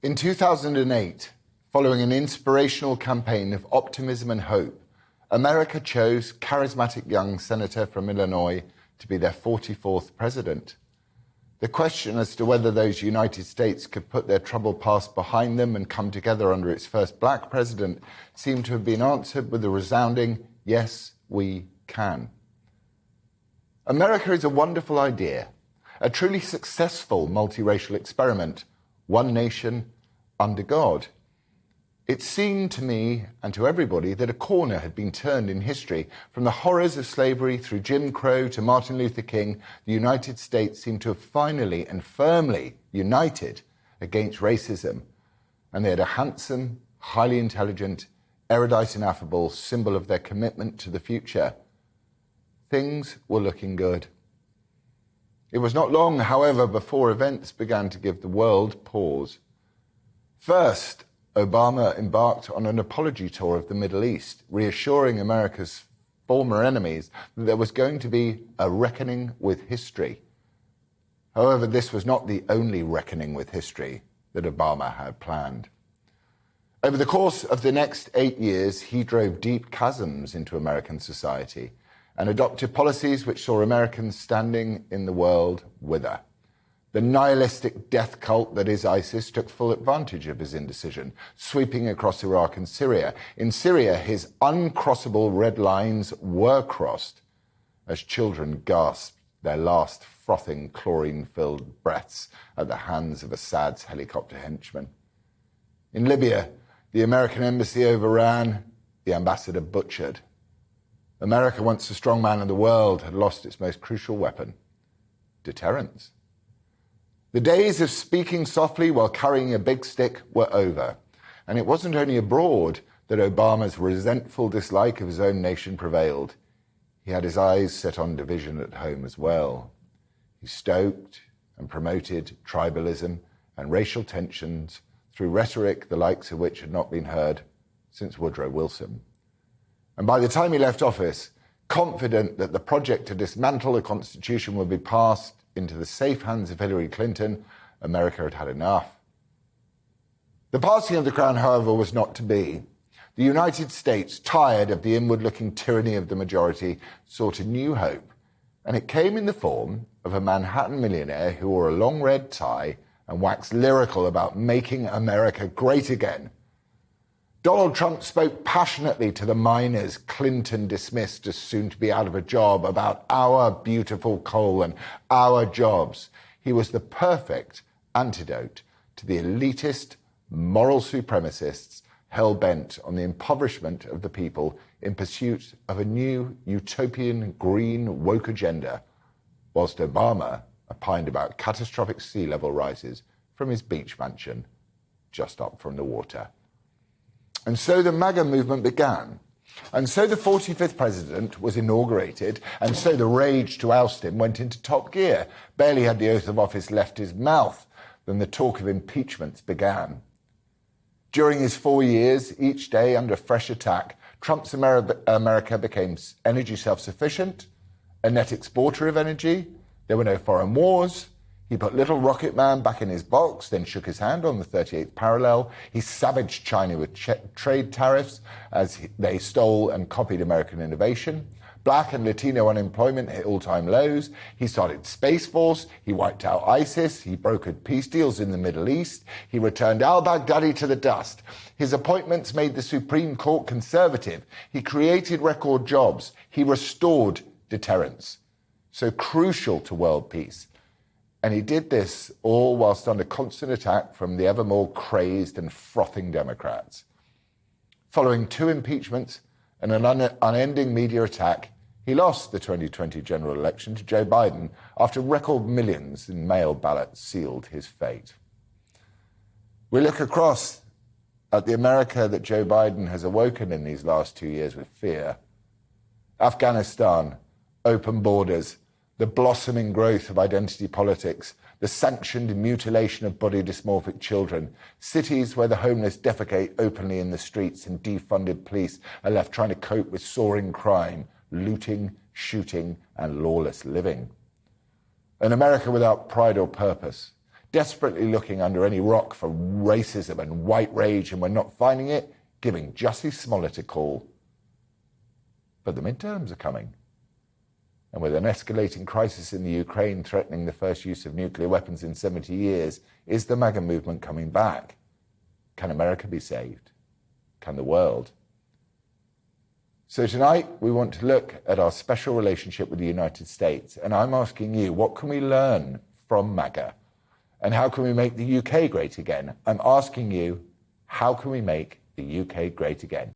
In 2008, following an inspirational campaign of optimism and hope, America chose charismatic young senator from Illinois to be their 44th president. The question as to whether those United States could put their troubled past behind them and come together under its first black president seemed to have been answered with a resounding, yes, we can. America is a wonderful idea, a truly successful multiracial experiment, one nation under God. It seemed to me and to everybody that a corner had been turned in history. From the horrors of slavery through Jim Crow to Martin Luther King, the United States seemed to have finally and firmly united against racism. And they had a handsome, highly intelligent, erudite and affable symbol of their commitment to the future. Things were looking good. It was not long, however, before events began to give the world pause. First, Obama embarked on an apology tour of the Middle East, reassuring America's former enemies that there was going to be a reckoning with history. However, this was not the only reckoning with history that Obama had planned. Over the course of the next 8 years, he drove deep chasms into American society and adopted policies which saw Americans standing in the world wither. The nihilistic death cult that is ISIS took full advantage of his indecision, sweeping across Iraq and Syria. In Syria, his uncrossable red lines were crossed as children gasped their last frothing, chlorine-filled breaths at the hands of Assad's helicopter henchmen. In Libya, the American embassy overran, the ambassador butchered. America, once the strong man of the world, had lost its most crucial weapon, deterrence. The days of speaking softly while carrying a big stick were over, and it wasn't only abroad that Obama's resentful dislike of his own nation prevailed. He had his eyes set on division at home as well. He stoked and promoted tribalism and racial tensions through rhetoric the likes of which had not been heard since Woodrow Wilson. And by the time he left office, confident that the project to dismantle the Constitution would be passed into the safe hands of Hillary Clinton, America had had enough. The passing of the crown, however, was not to be. The United States, tired of the inward-looking tyranny of the majority, sought a new hope, and it came in the form of a Manhattan millionaire who wore a long red tie and waxed lyrical about making America great again. Donald Trump spoke passionately to the miners Clinton dismissed as soon to be out of a job about our beautiful coal and our jobs. He was the perfect antidote to the elitist, moral supremacists hell-bent on the impoverishment of the people in pursuit of a new utopian green woke agenda, whilst Obama opined about catastrophic sea level rises from his beach mansion just up from the water. And so the MAGA movement began. And so the 45th president was inaugurated, and so the rage to oust him went into top gear. Barely had the oath of office left his mouth than the talk of impeachments began. During his 4 years, each day under fresh attack, Trump's America became energy self-sufficient, a net exporter of energy. There were no foreign wars. He put little rocket man back in his box, then shook his hand on the 38th parallel. He savaged China with trade tariffs as they stole and copied American innovation. Black and Latino unemployment hit all-time lows. He started Space Force. He wiped out ISIS. He brokered peace deals in the Middle East. He returned al-Baghdadi to the dust. His appointments made the Supreme Court conservative. He created record jobs. He restored deterrence, so crucial to world peace. And he did this all whilst under constant attack from the ever more crazed and frothing Democrats. Following 2 impeachments and an unending media attack, he lost the 2020 general election to Joe Biden after record millions in mail ballots sealed his fate. We look across at the America that Joe Biden has awoken in these last 2 years with fear. Afghanistan, open borders, the blossoming growth of identity politics, the sanctioned mutilation of body dysmorphic children, cities where the homeless defecate openly in the streets and defunded police are left trying to cope with soaring crime, looting, shooting, and lawless living. An America without pride or purpose, desperately looking under any rock for racism and white rage, and when not finding it, giving Jussie Smollett a call. But the midterms are coming. And with an escalating crisis in the Ukraine threatening the first use of nuclear weapons in 70 years, is the MAGA movement coming back? Can America be saved? Can the world? So tonight, we want to look at our special relationship with the United States. And I'm asking you, what can we learn from MAGA? And how can we make the UK great again? I'm asking you, how can we make the UK great again?